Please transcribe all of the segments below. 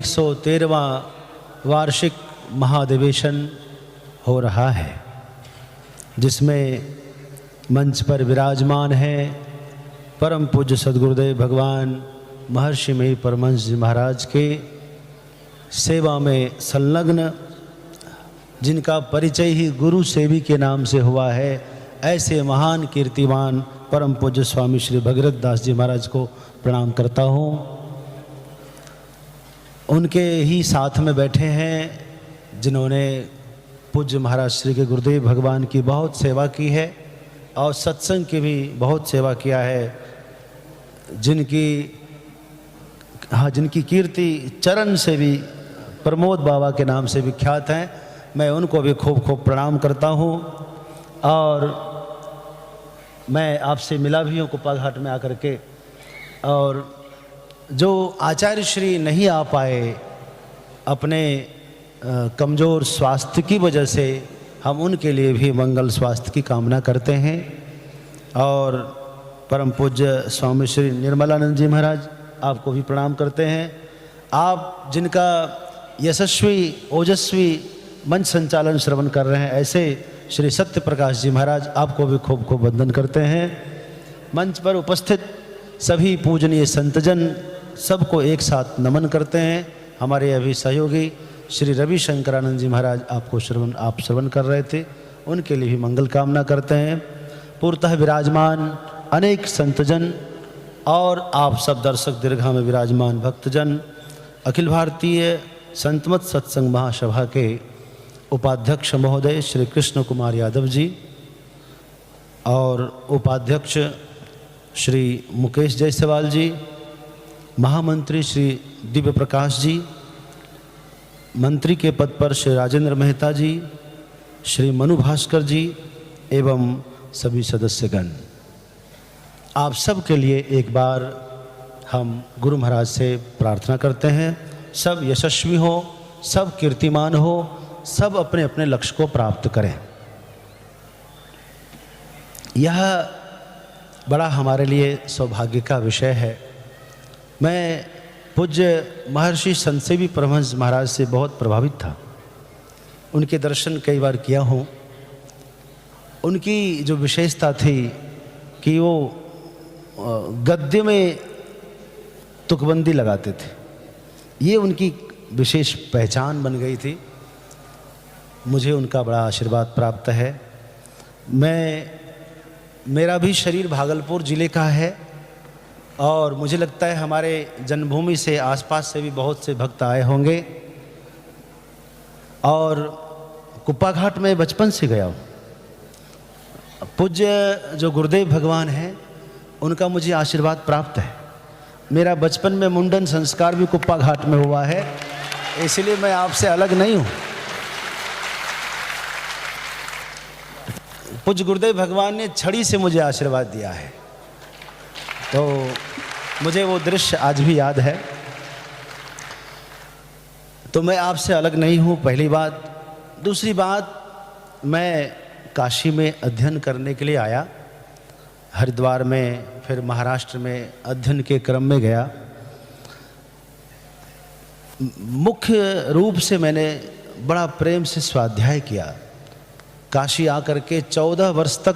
113वां वार्षिक महाधिवेशन हो रहा है, जिसमें मंच पर विराजमान है परम पूज्य सद्गुरुदेव भगवान महर्षि में परमहंस जी महाराज के सेवा में संलग्न, जिनका परिचय ही गुरु सेवी के नाम से हुआ है, ऐसे महान कीर्तिमान परम पूज्य स्वामी श्री भगीरथ दास जी महाराज को प्रणाम करता हूँ। उनके ही साथ में बैठे हैं जिन्होंने पूज्य महाराज श्री के गुरुदेव भगवान की बहुत सेवा की है और सत्संग की भी बहुत सेवा किया है, जिनकी कीर्ति चरण से भी प्रमोद बाबा के नाम से विख्यात हैं। मैं उनको भी खूब खूब प्रणाम करता हूँ और मैं आपसे मिला भी हूँ कुप्पाघाट में आकर के। और जो आचार्य श्री नहीं आ पाए अपने कमज़ोर स्वास्थ्य की वजह से, हम उनके लिए भी मंगल स्वास्थ्य की कामना करते हैं। और परम पूज्य स्वामी श्री निर्मलानंद जी महाराज आपको भी प्रणाम करते हैं। आप जिनका यशस्वी ओजस्वी मंच संचालन श्रवण कर रहे हैं, ऐसे श्री सत्य प्रकाश जी महाराज आपको भी खूब खूब वंदन करते हैं। मंच पर उपस्थित सभी पूजनीय संतजन सबको एक साथ नमन करते हैं। हमारे अभी सहयोगी श्री रवि शंकरानंद जी महाराज आप श्रवण कर रहे थे, उनके लिए भी मंगल कामना करते हैं। पूर्णतः विराजमान अनेक संतजन और आप सब दर्शक दीर्घा में विराजमान भक्तजन, अखिल भारतीय संतमत सत्संग महासभा के उपाध्यक्ष महोदय श्री कृष्ण कुमार यादव जी और उपाध्यक्ष श्री मुकेश जायसवाल जी, महामंत्री श्री दिव्य प्रकाश जी, मंत्री के पद पर श्री राजेंद्र मेहता जी, श्री मनु भास्कर जी एवं सभी सदस्यगण, आप सब के लिए एक बार हम गुरु महाराज से प्रार्थना करते हैं, सब यशस्वी हो, सब कीर्तिमान हो, सब अपने अपने लक्ष्य को प्राप्त करें। यह बड़ा हमारे लिए सौभाग्य का विषय है। मैं पूज्य महर्षि संतसेवी परमहंस महाराज से बहुत प्रभावित था। उनके दर्शन कई बार किया हूँ। उनकी जो विशेषता थी कि वो गद्य में तुकबंदी लगाते थे, ये उनकी विशेष पहचान बन गई थी। मुझे उनका बड़ा आशीर्वाद प्राप्त है। मेरा भी शरीर भागलपुर ज़िले का है और मुझे लगता है हमारे जन्मभूमि से आसपास से भी बहुत से भक्त आए होंगे। और कुप्पाघाट में बचपन से गया हूँ। पूज्य जो गुरुदेव भगवान हैं उनका मुझे आशीर्वाद प्राप्त है। मेरा बचपन में मुंडन संस्कार भी कुप्पाघाट में हुआ है, इसलिए मैं आपसे अलग नहीं हूँ। पूज्य गुरुदेव भगवान ने छड़ी से मुझे आशीर्वाद दिया है, तो मुझे वो दृश्य आज भी याद है। तो मैं आपसे अलग नहीं हूँ, पहली बात। दूसरी बात, मैं काशी में अध्ययन करने के लिए आया, हरिद्वार में, फिर महाराष्ट्र में अध्ययन के क्रम में गया। मुख्य रूप से मैंने बड़ा प्रेम से स्वाध्याय किया। काशी आकर के 14 वर्ष तक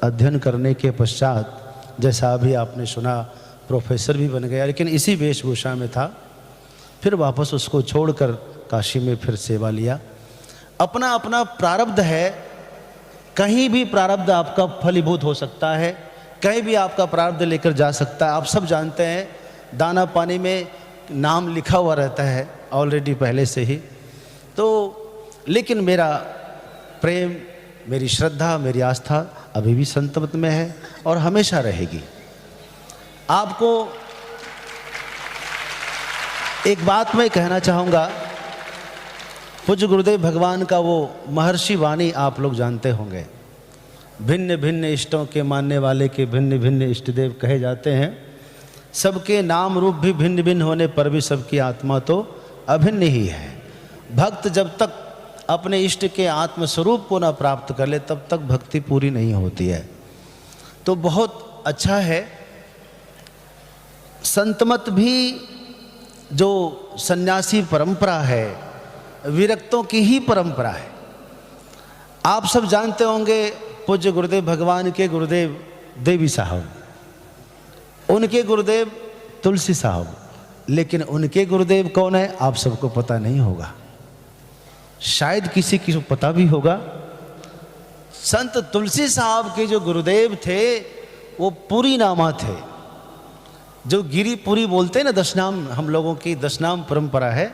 अध्ययन करने के पश्चात, जैसा अभी आपने सुना, प्रोफेसर भी बन गया, लेकिन इसी वेशभूषा में था। फिर वापस उसको छोड़कर काशी में फिर सेवा लिया। अपना अपना प्रारब्ध है, कहीं भी प्रारब्ध आपका फलीभूत हो सकता है, कहीं भी आपका प्रारब्ध लेकर जा सकता है। आप सब जानते हैं दाना पानी में नाम लिखा हुआ रहता है ऑलरेडी पहले से ही। तो लेकिन मेरा प्रेम, मेरी श्रद्धा, मेरी आस्था अभी भी संतमत में है और हमेशा रहेगी। आपको एक बात मैं कहना चाहूँगा, पूज्य गुरुदेव भगवान का वो महर्षि वाणी आप लोग जानते होंगे, भिन्न भिन्न इष्टों के मानने वाले के भिन्न भिन्न इष्टदेव कहे जाते हैं। सबके नाम रूप भी भिन्न भिन्न होने पर भी सबकी आत्मा तो अभिन्न ही है। भक्त जब तक अपने इष्ट के आत्मस्वरूप को न प्राप्त कर ले, तब तक भक्ति पूरी नहीं होती है। तो बहुत अच्छा है। संतमत भी जो सन्यासी परंपरा है, विरक्तों की ही परंपरा है। आप सब जानते होंगे पूज्य गुरुदेव भगवान के गुरुदेव देवी साहब, उनके गुरुदेव तुलसी साहब, लेकिन उनके गुरुदेव कौन है आप सबको पता नहीं होगा, शायद किसी को पता भी होगा। संत तुलसी साहब के जो गुरुदेव थे वो पुरी नामा थे, जो गिरिपुरी बोलते हैं ना, दशनाम, हम लोगों की दशनाम परंपरा है,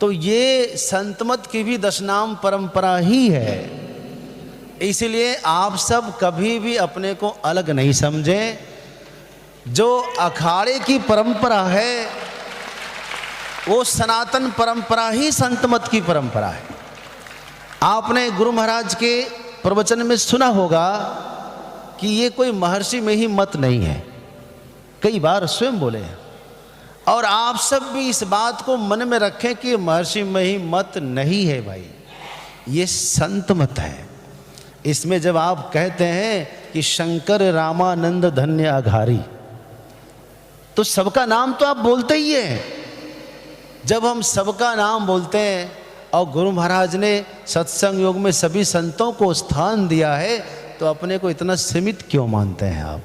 तो ये संतमत की भी दशनाम परंपरा ही है। इसलिए आप सब कभी भी अपने को अलग नहीं समझें। जो अखाड़े की परंपरा है वो सनातन परंपरा ही संतमत की परंपरा है। आपने गुरु महाराज के प्रवचन में सुना होगा कि ये कोई महर्षि में ही मत नहीं है, कई बार स्वयं बोले हैं। और आप सब भी इस बात को मन में रखें कि महर्षि में ही मत नहीं है भाई, ये संत मत है। इसमें जब आप कहते हैं कि शंकर रामानंद धन्य अघारी, तो सबका नाम तो आप बोलते ही हैं। जब हम सबका नाम बोलते हैं और गुरु महाराज ने सत्संग योग में सभी संतों को स्थान दिया है, तो अपने को इतना सीमित क्यों मानते हैं आप?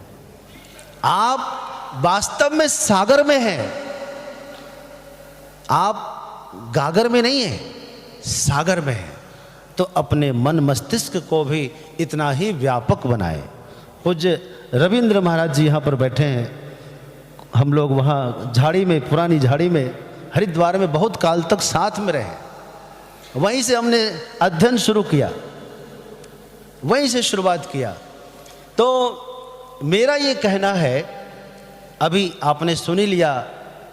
आप वास्तव में सागर में हैं, आप गागर में नहीं हैं, सागर में हैं। तो अपने मन मस्तिष्क को भी इतना ही व्यापक बनाए। पूज्य रविंद्र महाराज जी यहाँ पर बैठे हैं, हम लोग वहाँ झाड़ी में, पुरानी झाड़ी में, हरिद्वार में बहुत काल तक साथ में रहे, वहीं से हमने अध्ययन शुरू किया, वहीं से शुरुआत किया। तो मेरा ये कहना है, अभी आपने सुन ही लिया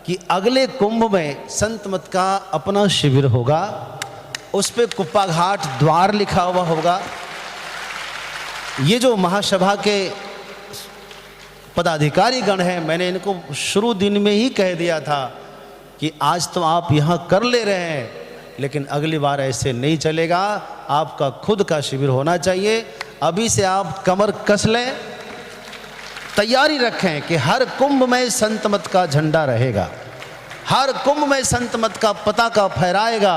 कि अगले कुंभ में संत मत का अपना शिविर होगा, उस पे कुप्पा घाट द्वार लिखा हुआ होगा। ये जो महासभा के पदाधिकारी गण हैं, मैंने इनको शुरू दिन में ही कह दिया था कि आज तो आप यहाँ कर ले रहे हैं, लेकिन अगली बार ऐसे नहीं चलेगा, आपका खुद का शिविर होना चाहिए। अभी से आप कमर कस लें, तैयारी रखें कि हर कुंभ में संत मत का झंडा रहेगा, हर कुंभ में संत मत का पताका फहराएगा।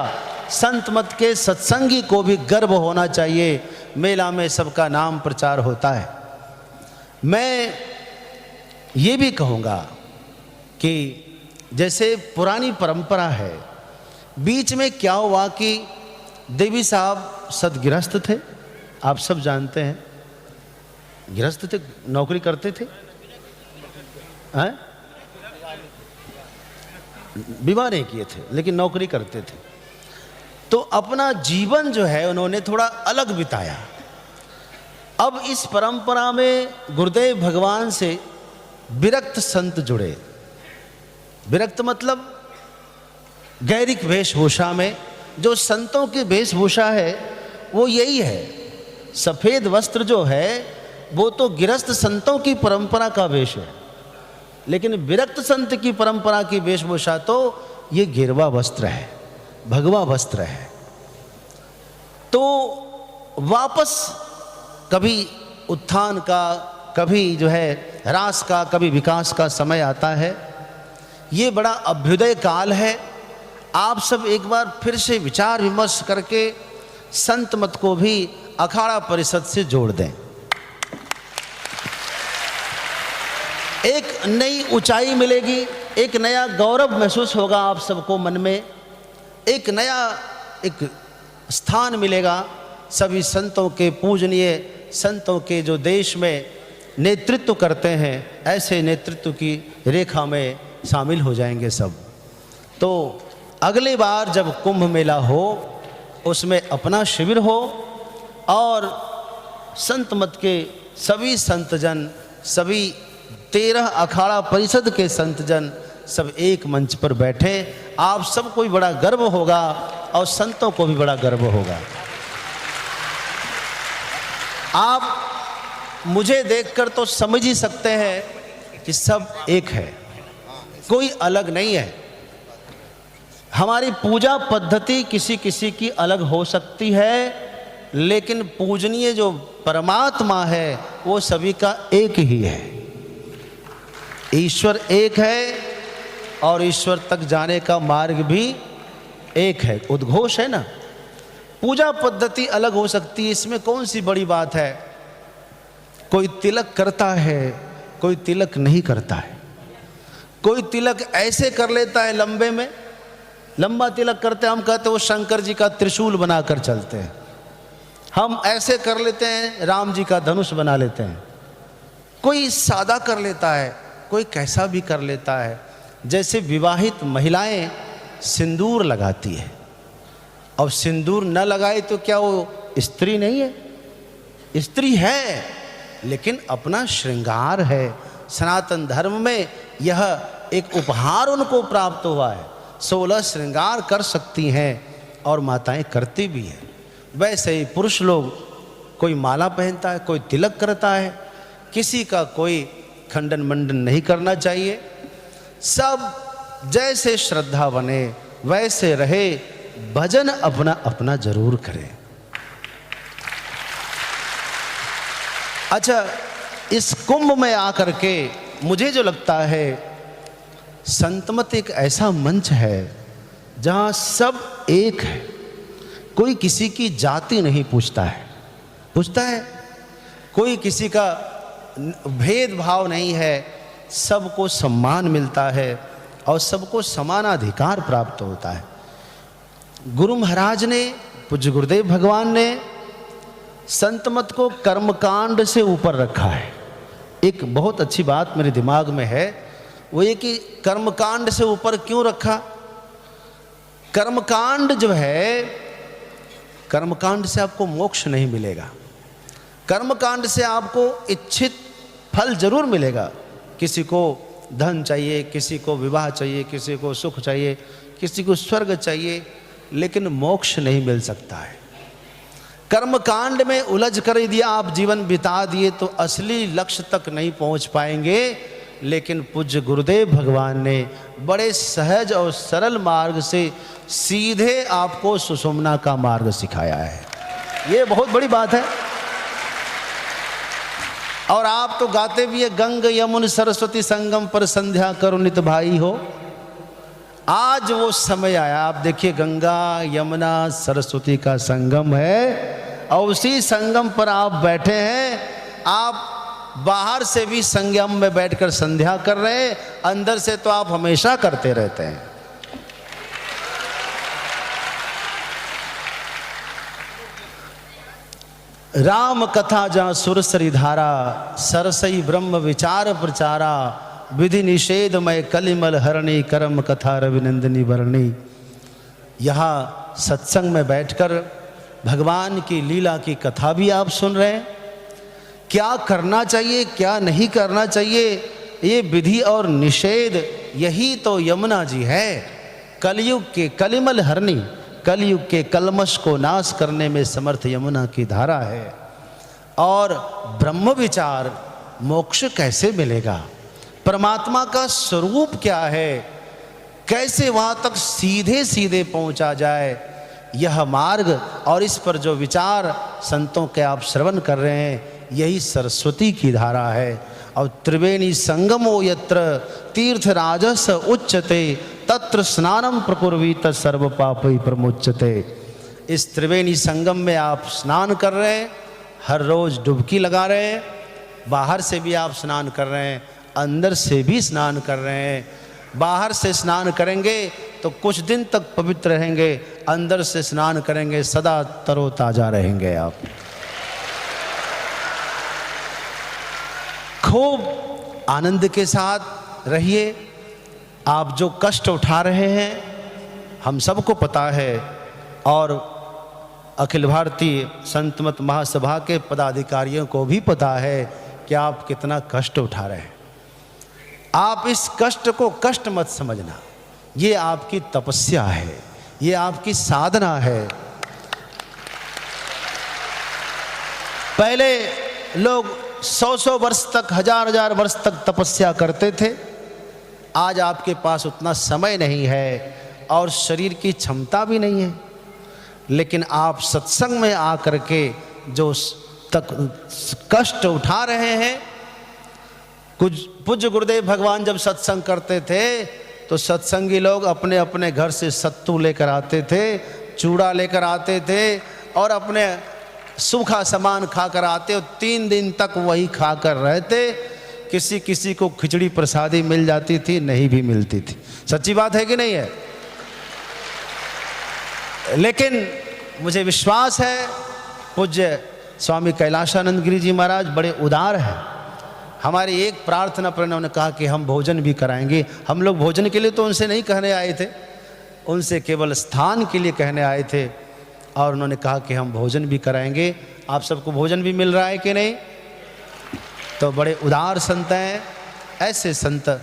संत मत के सत्संगी को भी गर्व होना चाहिए, मेला में सबका नाम प्रचार होता है। मैं ये भी कहूँगा कि जैसे पुरानी परंपरा है, बीच में क्या हुआ कि देवी साहब सदगृहस्थ थे, आप सब जानते हैं, गृहस्थ थे, नौकरी करते थे, विवाह नहीं किए थे लेकिन नौकरी करते थे। तो अपना जीवन जो है उन्होंने थोड़ा अलग बिताया। अब इस परंपरा में गुरुदेव भगवान से विरक्त संत जुड़े। विरक्त मतलब गैरिक वेशभूषा में, जो संतों की वेशभूषा है वो यही है। सफ़ेद वस्त्र जो है वो तो गिरस्थ संतों की परंपरा का वेश है, लेकिन विरक्त संत की परंपरा की वेशभूषा तो ये गिरवा वस्त्र है, भगवा वस्त्र है। तो वापस कभी उत्थान का, कभी जो है ह्रास का, कभी विकास का समय आता है। ये बड़ा अभ्युदय काल है। आप सब एक बार फिर से विचार विमर्श करके संत मत को भी अखाड़ा परिषद से जोड़ दें। एक नई ऊंचाई मिलेगी, एक नया गौरव महसूस होगा आप सबको मन में, एक नया एक स्थान मिलेगा। सभी संतों के पूजनीय संतों के जो देश में नेतृत्व करते हैं, ऐसे नेतृत्व की रेखा में शामिल हो जाएंगे सब। तो अगली बार जब कुंभ मेला हो उसमें अपना शिविर हो और संत मत के सभी संतजन, सभी 13 अखाड़ा परिषद के संतजन सब एक मंच पर बैठे। आप सबको भी बड़ा गर्व होगा और संतों को भी बड़ा गर्व होगा। आप मुझे देखकर तो समझ ही सकते हैं कि सब एक है, कोई अलग नहीं है। हमारी पूजा पद्धति किसी किसी की अलग हो सकती है, लेकिन पूजनीय जो परमात्मा है वो सभी का एक ही है। ईश्वर एक है और ईश्वर तक जाने का मार्ग भी एक है। उद्घोष है ना। पूजा पद्धति अलग हो सकती है, इसमें कौन सी बड़ी बात है। कोई तिलक करता है, कोई तिलक नहीं करता है। कोई तिलक ऐसे कर लेता है लंबे में, लंबा तिलक करते हैं, हम कहते हैं वो शंकर जी का त्रिशूल बनाकर चलते हैं। हम ऐसे कर लेते हैं, राम जी का धनुष बना लेते हैं। कोई सादा कर लेता है, कोई कैसा भी कर लेता है। जैसे विवाहित महिलाएं सिंदूर लगाती है, अब सिंदूर न लगाए तो क्या वो स्त्री नहीं है? स्त्री है, लेकिन अपना श्रृंगार है। सनातन धर्म में यह एक उपहार उनको प्राप्त हुआ है। 16 श्रृंगार कर सकती हैं और माताएं करती भी हैं। वैसे ही पुरुष लोग, कोई माला पहनता है, कोई तिलक करता है, किसी का कोई खंडन मंडन नहीं करना चाहिए। सब जैसे श्रद्धा बने वैसे रहे, भजन अपना अपना जरूर करें। अच्छा, इस कुंभ में आकर के मुझे जो लगता है, संतमत एक ऐसा मंच है जहां सब एक है। कोई किसी की जाति नहीं पूछता है, पूछता है? कोई किसी का भेदभाव नहीं है, सबको सम्मान मिलता है और सबको समानाधिकार प्राप्त होता है। गुरु महाराज ने, पूज्य गुरुदेव भगवान ने संतमत को कर्मकांड से ऊपर रखा है। एक बहुत अच्छी बात मेरे दिमाग में है, वो ये कि कर्मकांड से ऊपर क्यों रखा। कर्मकांड जो है, कर्मकांड से आपको मोक्ष नहीं मिलेगा। कर्मकांड से आपको इच्छित फल जरूर मिलेगा। किसी को धन चाहिए, किसी को विवाह चाहिए, किसी को सुख चाहिए, किसी को स्वर्ग चाहिए, लेकिन मोक्ष नहीं मिल सकता है। कर्मकांड में उलझ कर यदि आप जीवन बिता दिए तो असली लक्ष्य तक नहीं पहुंच पाएंगे। लेकिन पूज्य गुरुदेव भगवान ने बड़े सहज और सरल मार्ग से सीधे आपको सुषुम्ना का मार्ग सिखाया है। ये बहुत बड़ी बात है। और आप तो गाते भी है, गंग यमुन सरस्वती संगम पर संध्या करो नित भाई हो। आज वो समय आया, आप देखिए गंगा यमुना सरस्वती का संगम है और उसी संगम पर आप बैठे हैं। आप बाहर से भी संगम में बैठकर संध्या कर रहे हैं, अंदर से तो आप हमेशा करते रहते हैं। राम कथा जहाँ सुरसरी धारा, सरसई ब्रह्म विचार प्रचारा, विधि निषेध मय कलिमल हरणी, कर्म कथा रविनंदिनी भरणी। यहाँ सत्संग में बैठकर भगवान की लीला की कथा भी आप सुन रहे हैं। क्या करना चाहिए, क्या नहीं करना चाहिए, ये विधि और निषेध, यही तो यमुना जी है। कलयुग के कलिमल हरणी, कलयुग के कलमश को नाश करने में समर्थ यमुना की धारा है। और ब्रह्म विचार, मोक्ष कैसे मिलेगा, परमात्मा का स्वरूप क्या है, कैसे वहाँ तक सीधे सीधे पहुँचा जाए, यह मार्ग और इस पर जो विचार संतों के आप श्रवण कर रहे हैं, यही सरस्वती की धारा है। और त्रिवेणी संगमो यत्र तीर्थ राजस उच्चते, तत्र स्नानम प्रकुर्वीत सर्व पापै प्रमुच्यते। इस त्रिवेणी संगम में आप स्नान कर रहे हैं, हर रोज डुबकी लगा रहे हैं। बाहर से भी आप स्नान कर रहे हैं, अंदर से भी स्नान कर रहे हैं। बाहर से स्नान करेंगे तो कुछ दिन तक पवित्र रहेंगे, अंदर से स्नान करेंगे सदा तरोताजा रहेंगे आप। खूब आनंद के साथ रहिए। आप जो कष्ट उठा रहे हैं हम सबको पता है, और अखिल भारतीय संतमत महासभा के पदाधिकारियों को भी पता है कि आप कितना कष्ट उठा रहे हैं। आप इस कष्ट को कष्ट मत समझना, ये आपकी तपस्या है, ये आपकी साधना है। पहले लोग 100-100 वर्ष तक, 1000-1000 वर्ष तक तपस्या करते थे। आज आपके पास उतना समय नहीं है और शरीर की क्षमता भी नहीं है, लेकिन आप सत्संग में आकर के जो तक कष्ट उठा रहे हैं। कुछ पूज्य गुरुदेव भगवान जब सत्संग करते थे तो सत्संगी लोग अपने अपने घर से सत्तू लेकर आते थे, चूड़ा लेकर आते थे और अपने सूखा सामान खाकर आते और 3 दिन तक वही खाकर रहते। किसी किसी को खिचड़ी प्रसादी मिल जाती थी, नहीं भी मिलती थी। सच्ची बात है कि नहीं है? लेकिन मुझे विश्वास है पूज्य स्वामी कैलाशानंद गिरी जी महाराज बड़े उदार हैं। हमारी एक प्रार्थना पर उन्होंने कहा कि हम भोजन भी कराएंगे। हम लोग भोजन के लिए तो उनसे नहीं कहने आए थे, उनसे केवल स्थान के लिए कहने आए थे और उन्होंने कहा कि हम भोजन भी कराएंगे। आप सबको भोजन भी मिल रहा है कि नहीं? तो बड़े उदार संत हैं। ऐसे संत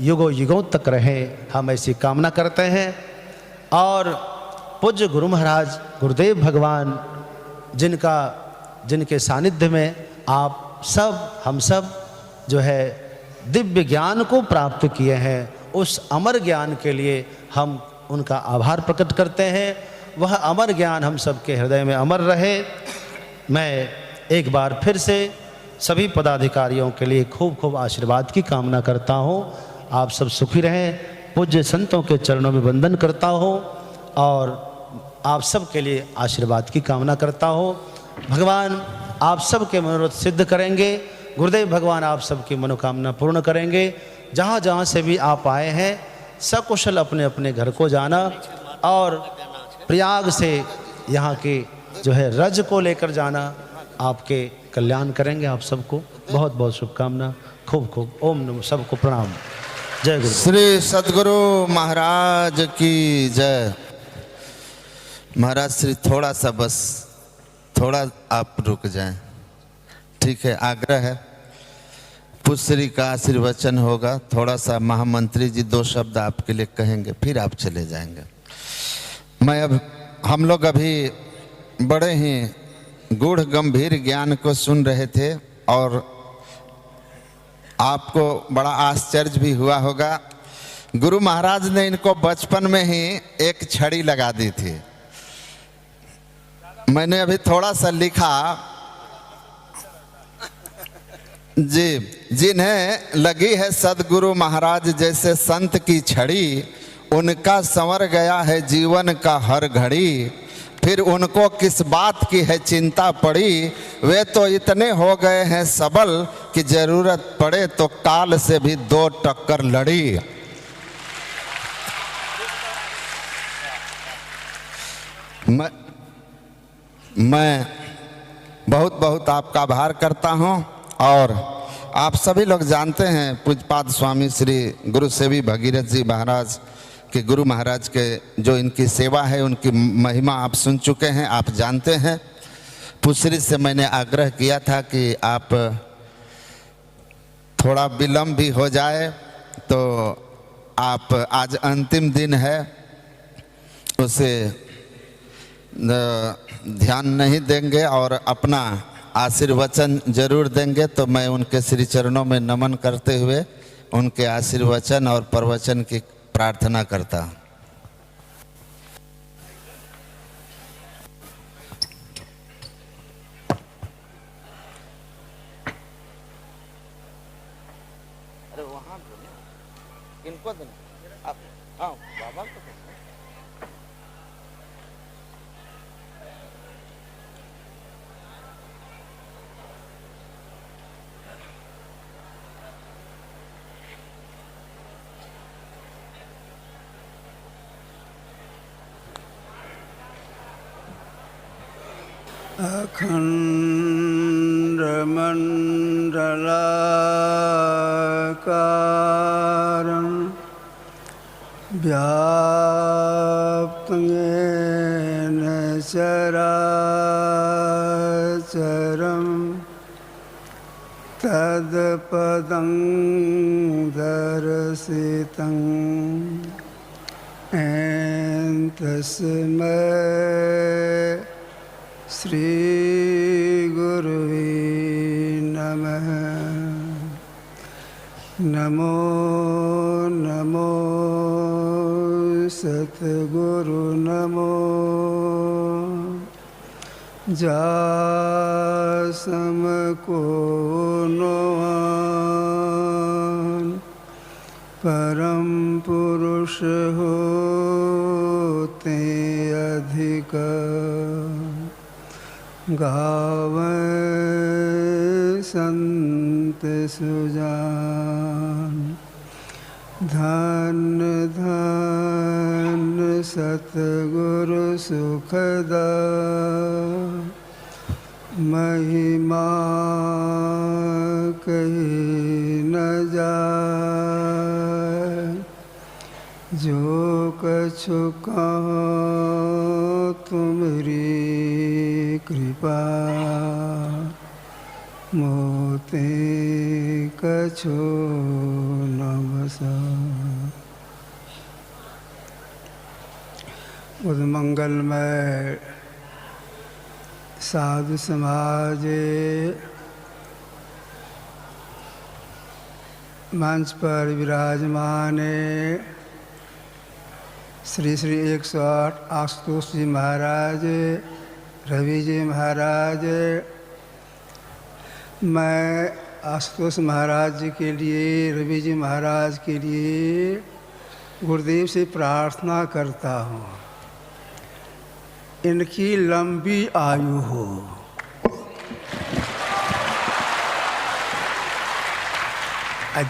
युगों युगों तक रहे, हम ऐसी कामना करते हैं। और पूज्य गुरु महाराज गुरुदेव भगवान जिनके सानिध्य में आप सब हम सब जो है दिव्य ज्ञान को प्राप्त किए हैं, उस अमर ज्ञान के लिए हम उनका आभार प्रकट करते हैं। वह अमर ज्ञान हम सबके हृदय में अमर रहे। मैं एक बार फिर से सभी पदाधिकारियों के लिए खूब खूब आशीर्वाद की कामना करता हूँ। आप सब सुखी रहें। पूज्य संतों के चरणों में वंदन करता हूँ और आप सब के लिए आशीर्वाद की कामना करता हूँ। भगवान आप सब के मनोरथ सिद्ध करेंगे। गुरुदेव भगवान आप सबकी मनोकामना पूर्ण करेंगे। जहाँ जहाँ से भी आप आए हैं सकुशल अपने अपने घर को जाना और प्रयाग से यहाँ के जो है रज को लेकर जाना आपके कल्याण करेंगे। आप सबको बहुत बहुत शुभकामना। खूब खूब ओम नमः। सबको प्रणाम। जय गुरु। श्री सद्गुरु महाराज की जय। महाराज श्री थोड़ा सा बस थोड़ा आप रुक जाएं, ठीक है? आग्रह है। पुश्री का आशीर्वचन होगा। थोड़ा सा महामंत्री जी 2 शब्द आपके लिए कहेंगे, फिर आप चले जाएंगे। हम लोग अभी बड़े ही गूढ़ गंभीर ज्ञान को सुन रहे थे और आपको बड़ा आश्चर्य भी हुआ होगा। गुरु महाराज ने इनको बचपन में ही एक छड़ी लगा दी थी। मैंने अभी थोड़ा सा लिखा जी, जिन्हें लगी है सद्गुरु महाराज जैसे संत की छड़ी, उनका संवर गया है जीवन का हर घड़ी। फिर उनको किस बात की है चिंता पड़ी, वे तो इतने हो गए हैं सबल कि जरूरत पड़े तो काल से भी 2 टक्कर लड़ी। मैं बहुत बहुत आपका आभार करता हूं। और आप सभी लोग जानते हैं पूज्यपाद स्वामी श्री गुरु सेवी भगीरथ जी महाराज के, गुरु महाराज के जो इनकी सेवा है उनकी महिमा आप सुन चुके हैं, आप जानते हैं। पुश्री से मैंने आग्रह किया था कि आप थोड़ा विलम्ब भी हो जाए तो आप आज अंतिम दिन है, उसे ध्यान नहीं देंगे और अपना आशीर्वचन जरूर देंगे। तो मैं उनके श्री चरणों में नमन करते हुए उनके आशीर्वचन और प्रवचन की प्रार्थना करता हूँ। अरे वहाँ इनको देना आप, हाँ बाबा को। अखण्डमण्डलाकारं व्याप्तं येन चराचरं तत्पदं दर्शितं तस्मै श्री गुरुवे नमः। नमो नमो सतगुरु नमो। जासम को नोआन परम पुरुष होते अधिक गावे संत सुजान। धन धन सतगुरु सुखदा महिमा कही न जाए। जो कछु कहो तुमरी कृपा मोते कछु न बसा। उस मंगलमय साधु समाज मंच पर विराजमान श्री श्री 108 आशुतोष जी महाराज, रवि जी महाराज, मैं आशुतोष महाराज जी के लिए, रवि जी महाराज के लिए गुरुदेव से प्रार्थना करता हूँ इनकी लंबी आयु हो।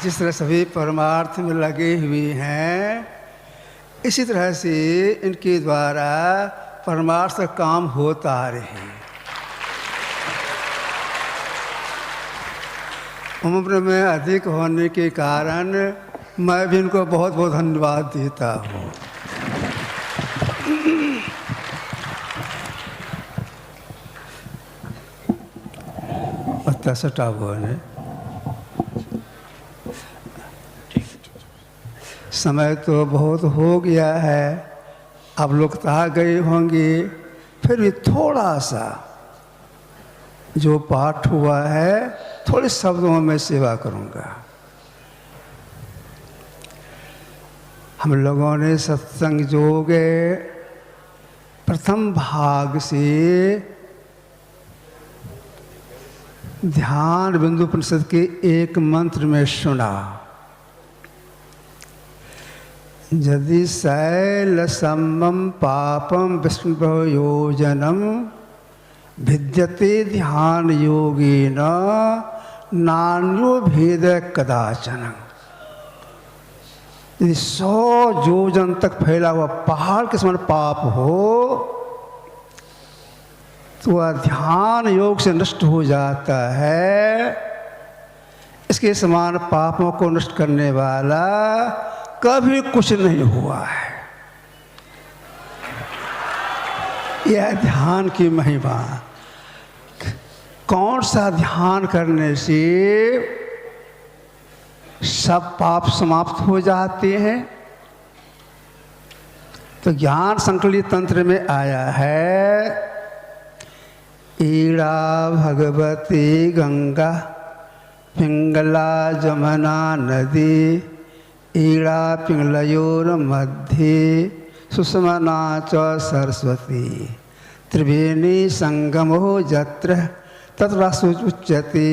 जिस तरह सभी परमार्थ में लगे हुए हैं, इसी तरह से इनके द्वारा परमार्थ का काम होता रहे। उम्र में अधिक होने के कारण मैं भी इनको बहुत बहुत धन्यवाद देता हूँ। सटा हुआ है। समय तो बहुत हो गया है, अब लोग तो आ गए होंगे, फिर भी थोड़ा सा जो पाठ हुआ है थोड़े शब्दों में सेवा करूंगा। हम लोगों ने सत्संग योग प्रथम भाग से ध्यान बिंदु उपनिषद के एक मंत्र में सुना। यदि शैल समम पापम विष्णु योजनम भिद्यते ध्यान योगेन नान्यो भेद कदाचन। यदि 100 योजन तक फैला हुआ पहाड़ के समान पाप हो तो वह ध्यान योग से नष्ट हो जाता है। इसके समान पापों को नष्ट करने वाला कभी कुछ नहीं हुआ है। यह ध्यान की महिमा। कौन सा ध्यान करने से सब पाप समाप्त हो जाते हैं? तो ज्ञान संकलित तंत्र में आया है, ईड़ा भगवती गंगा पिंगला जमुना नदी ईड़ा पिंगलयोर मध्य सुषमना च सरस्वती त्रिवेणी संगमो जत्र तत्रासुच्यते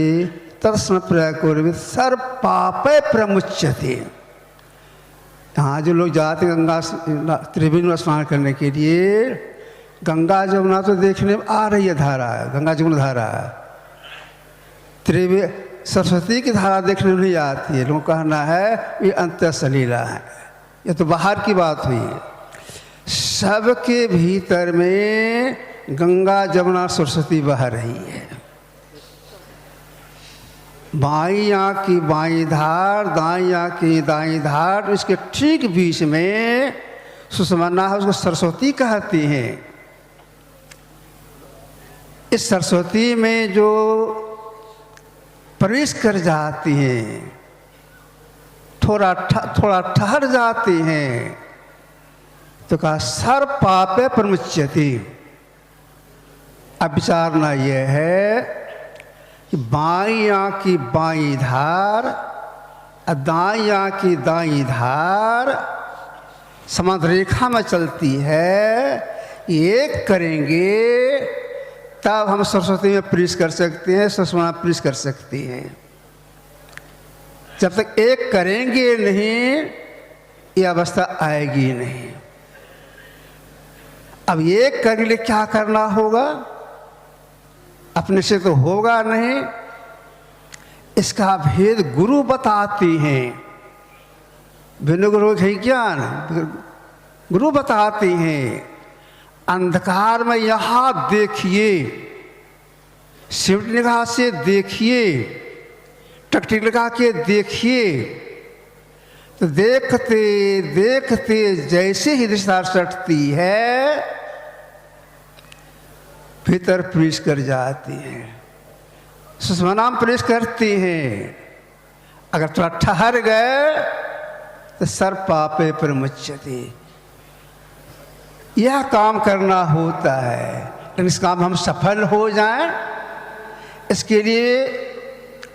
तत्स्म प्रकुर्वित सर्व पापे प्रमुच्यते। यहाँ जो लोग जाते गंगा त्रिवेणी में स्नान करने के लिए, गंगा जमुना तो देखने में आ रही है धारा, गंगा जमुना धारा, सरस्वती की धारा देखने में नहीं आती है। लोगों का कहना है ये अंतर सलीला है। ये तो बाहर की बात हुई। सबके भीतर में गंगा जमुना सरस्वती बह रही है। बाईं आँख की बाईं धार, दाईं आँख की दाईं धार, इसके ठीक बीच में सुषमना है, उसको सरस्वती कहती हैं। इस सरस्वती में जो प्रवेश कर जाती हैं, थोड़ा ठहर जाती हैं, तो कहा सर्व पापे प्रमुच्यते। अब विचारना यह है कि बाईं आँख की बाईं धार और दाईं आँख की दाईं धार समान रेखा में चलती है। एक करेंगे तब हम सरस्वती में प्रवेश कर सकते हैं, सुषमा प्रवेश कर सकते हैं। जब तक एक करेंगे नहीं ये अवस्था आएगी नहीं। अब एक करने के लिए क्या करना होगा? अपने से तो होगा नहीं, इसका भेद गुरु बताते हैं। बिनु गुरु है ज्ञान, गुरु बताते हैं। अंधकार में यहां देखिए, सिमट निगाह से देखिए, टकटकी लगा के देखिए, तो देखते देखते जैसे ही दिशा सटती है भीतर प्रवेश कर जाती है, सुषमा नाम प्रवेश करती हैं। अगर थोड़ा ठहर गए तो सर पापे प्रमुच्यते। यह काम करना होता है, लेकिन इस काम में हम सफल हो जाएं, इसके लिए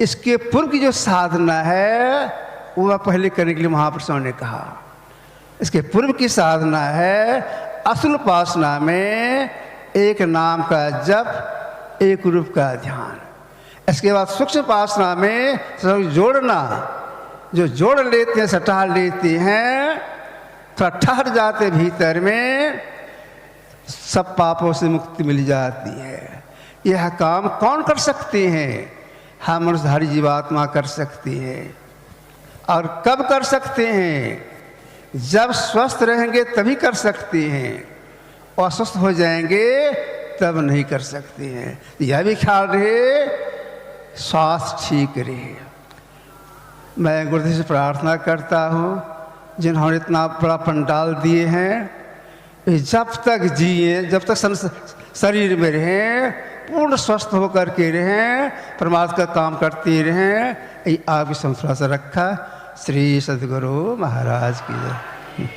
इसके पूर्व की जो साधना है वो पहले करने के लिए महापुरुषों ने कहा। इसके पूर्व की साधना है असल उपासना में एक नाम का जप, एक रूप का ध्यान। इसके बाद सूक्ष्म उपासना में सब जोड़ना, जो जोड़ लेते हैं, सटा लेते हैं, थोड़ा ठहर जाते भीतर में, सब पापों से मुक्ति मिल जाती है। यह काम कौन कर सकते हैं? हम मनुष्यधारी जीवात्मा कर सकती हैं। और कब कर सकते हैं? जब स्वस्थ रहेंगे तभी कर सकते हैं, और अस्वस्थ हो जाएंगे तब नहीं कर सकते हैं। यह भी ख्याल रहे स्वास्थ्य ठीक रहे। मैं गुरुदेव से प्रार्थना करता हूँ जिन्होंने इतना बड़ा पंडाल दिए हैं, जब तक जिए, जब तक शरीर में रहें, पूर्ण स्वस्थ होकर के रहें, परमात्मा का काम करते रहें, ये आपकी संस्था से रखा। श्री सद्गुरु महाराज की जय।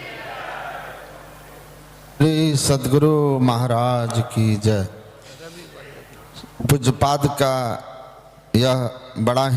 श्री सद्गुरु महाराज की जय। पूज्यपाद का यह बड़ा ही